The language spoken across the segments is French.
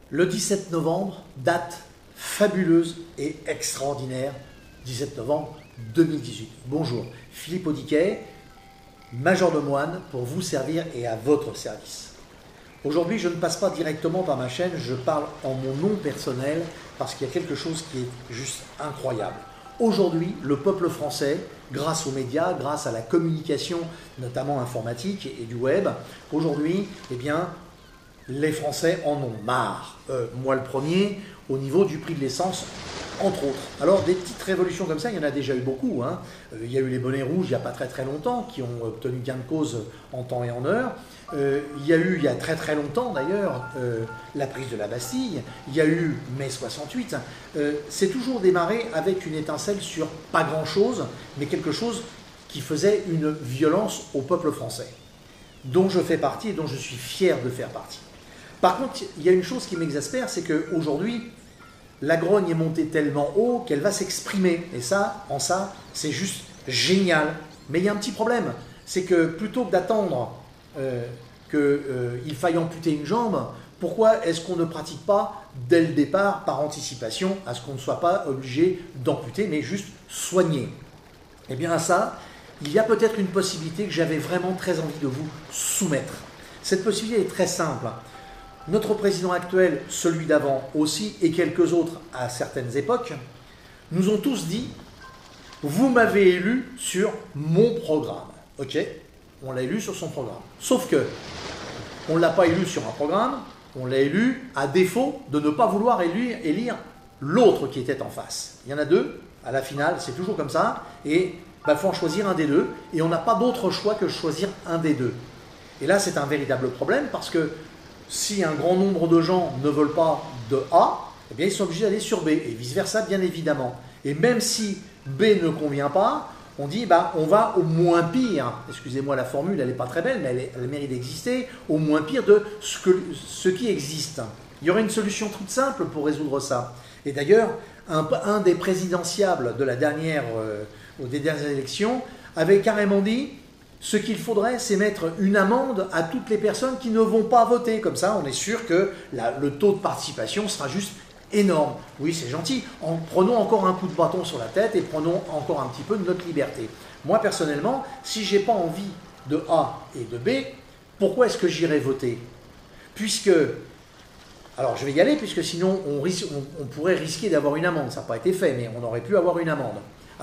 Le 17 novembre, date fabuleuse et extraordinaire, 17 novembre 2018. Bonjour, Philippe Audiquet, major de moine, pour vous servir et à votre service. Aujourd'hui, je ne passe pas directement par ma chaîne, je parle en mon nom personnel parce qu'il y a quelque chose qui est juste incroyable. Aujourd'hui, le peuple français, grâce aux médias, grâce à la communication, notamment informatique et du web, aujourd'hui, eh bien, les Français en ont marre. Moi le premier, au niveau du prix de l'essence, entre autres. Alors des petites révolutions comme ça, il y en a déjà eu beaucoup. Il y a eu les bonnets rouges il n'y a pas très longtemps, qui ont obtenu gain de cause en temps et en heure. Il y a eu, il y a très longtemps d'ailleurs, la prise de la Bastille. Il y a eu mai 68. C'est toujours démarré avec une étincelle sur pas grand-chose, mais quelque chose qui faisait une violence au peuple français, dont je fais partie et dont je suis fier de faire partie. Par contre, il y a une chose qui m'exaspère, c'est qu'aujourd'hui, la grogne est montée tellement haut qu'elle va s'exprimer. Et ça, c'est juste génial. Mais il y a un petit problème, c'est que plutôt que d'attendre qu'il faille amputer une jambe, pourquoi est-ce qu'on ne pratique pas dès le départ, par anticipation, à ce qu'on ne soit pas obligé d'amputer, mais juste soigner? Eh bien à ça, il y a peut-être une possibilité que j'avais vraiment très envie de vous soumettre. Cette possibilité est très simple. Notre président actuel, celui d'avant aussi, et quelques autres à certaines époques, nous ont tous dit « Vous m'avez élu sur mon programme. » Ok, on l'a élu sur son programme. Sauf que, on ne l'a pas élu sur un programme, on l'a élu à défaut de ne pas vouloir élire l'autre qui était en face. Il y en a deux, à la finale, c'est toujours comme ça, et il faut en choisir un des deux, et on n'a pas d'autre choix que de choisir un des deux. Et là, c'est un véritable problème, parce que si un grand nombre de gens ne veulent pas de A, eh bien ils sont obligés d'aller sur B, et vice-versa, bien évidemment. Et même si B ne convient pas, on dit on va au moins pire. Excusez-moi la formule, elle n'est pas très belle, mais elle mérite d'exister, au moins pire de ce qui existe. Il y aurait une solution toute simple pour résoudre ça. Et d'ailleurs, un des présidentiables de des dernières élections avait carrément dit: ce qu'il faudrait, c'est mettre une amende à toutes les personnes qui ne vont pas voter. Comme ça, on est sûr que le taux de participation sera juste énorme. Oui, c'est gentil. Prenons encore un coup de bâton sur la tête et prenons encore un petit peu de notre liberté. Moi, personnellement, si je n'ai pas envie de A et de B, pourquoi est-ce que j'irai voter? Puisque, alors je vais y aller, puisque sinon on pourrait risquer d'avoir une amende. Ça n'a pas été fait, mais on aurait pu avoir une amende.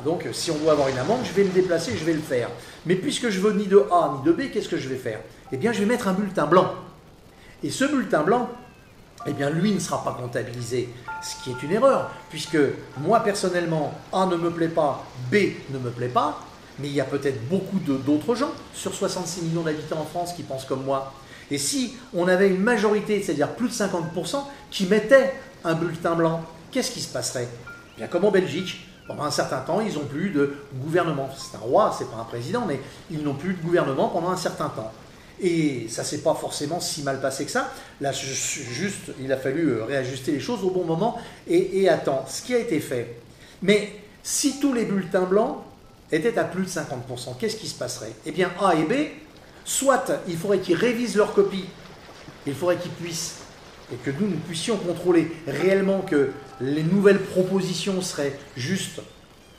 Donc, si on doit avoir une amende, je vais me déplacer, je vais le faire. Mais puisque je veux ni de A ni de B, qu'est-ce que je vais faire? Eh bien, je vais mettre un bulletin blanc. Et ce bulletin blanc, eh bien, lui ne sera pas comptabilisé, ce qui est une erreur, puisque moi, personnellement, A ne me plaît pas, B ne me plaît pas, mais il y a peut-être beaucoup d'autres gens, sur 66 millions d'habitants en France, qui pensent comme moi. Et si on avait une majorité, c'est-à-dire plus de 50%, qui mettaient un bulletin blanc, qu'est-ce qui se passerait? Eh bien, comme en Belgique, pendant un certain temps, ils n'ont plus de gouvernement. C'est un roi, c'est pas un président, mais ils n'ont plus de gouvernement pendant un certain temps. Et ça ne s'est pas forcément si mal passé que ça. Là, juste, il a fallu réajuster les choses au bon moment et à temps. Ce qui a été fait. Mais si tous les bulletins blancs étaient à plus de 50%, qu'est-ce qui se passerait? Eh bien, A et B, soit il faudrait qu'ils révisent leur copie, il faudrait qu'ils puissent, et que nous puissions contrôler réellement que les nouvelles propositions seraient juste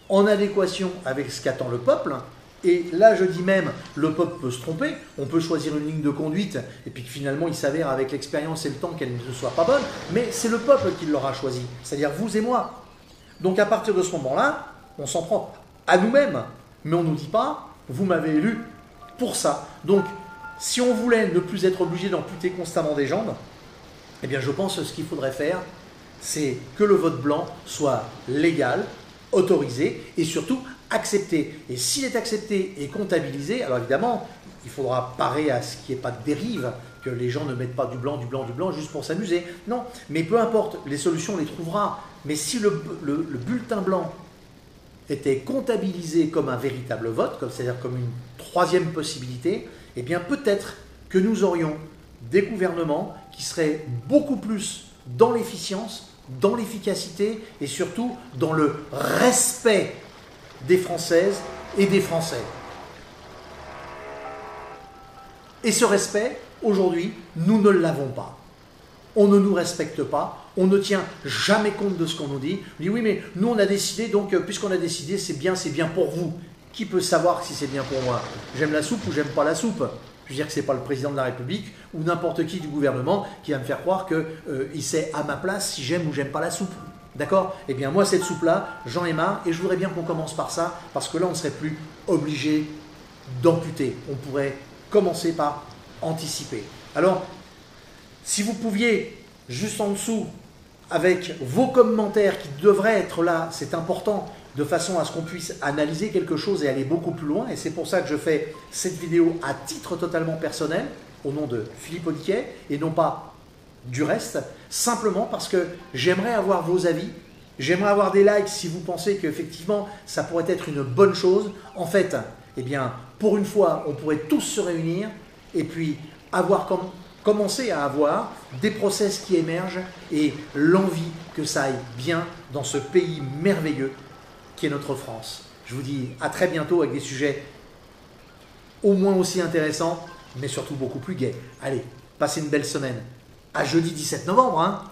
en adéquation avec ce qu'attend le peuple. Et là, je dis même, le peuple peut se tromper, on peut choisir une ligne de conduite, et puis que finalement, il s'avère avec l'expérience et le temps qu'elle ne soit pas bonne, mais c'est le peuple qui l'aura choisi, c'est-à-dire vous et moi. Donc à partir de ce moment-là, on s'en prend à nous-mêmes, mais on ne nous dit pas, vous m'avez élu pour ça. Donc, si on voulait ne plus être obligé d'amputer constamment des jambes, eh bien je pense que ce qu'il faudrait faire, c'est que le vote blanc soit légal, autorisé et surtout accepté. Et s'il est accepté et comptabilisé, alors évidemment, il faudra parer à ce qu'il n'y ait pas de dérive, que les gens ne mettent pas du blanc juste pour s'amuser. Non, mais peu importe, les solutions, on les trouvera. Mais si le bulletin blanc était comptabilisé comme un véritable vote, c'est-à-dire comme une troisième possibilité, eh bien peut-être que nous aurions des gouvernements qui seraient beaucoup plus dans l'efficience, dans l'efficacité et surtout dans le respect des Françaises et des Français. Et ce respect, aujourd'hui, nous ne l'avons pas. on ne nous respecte pas, on ne tient jamais compte de ce qu'on nous dit. On dit oui, mais nous on a décidé, donc puisqu'on a décidé, c'est bien pour vous. Qui peut savoir si c'est bien pour moi? J'aime la soupe ou j'aime pas la soupe? Je veux dire que ce n'est pas le président de la République ou n'importe qui du gouvernement qui va me faire croire qu'il sait à ma place si j'aime ou j'aime pas la soupe. D'accord? Eh bien moi cette soupe-là, j'en ai marre et je voudrais bien qu'on commence par ça parce que là on ne serait plus obligé d'amputer. On pourrait commencer par anticiper. Alors, si vous pouviez, juste en dessous, avec vos commentaires qui devraient être là, c'est important, de façon à ce qu'on puisse analyser quelque chose et aller beaucoup plus loin. Et c'est pour ça que je fais cette vidéo à titre totalement personnel, au nom de Philippe Audiquet, et non pas du reste, simplement parce que j'aimerais avoir vos avis, j'aimerais avoir des likes si vous pensez qu'effectivement ça pourrait être une bonne chose. En fait, eh bien, pour une fois, on pourrait tous se réunir et puis commencer à avoir des process qui émergent et l'envie que ça aille bien dans ce pays merveilleux qui est notre France. Je vous dis à très bientôt avec des sujets au moins aussi intéressants, mais surtout beaucoup plus gais. Allez, passez une belle semaine. À jeudi 17 novembre, hein.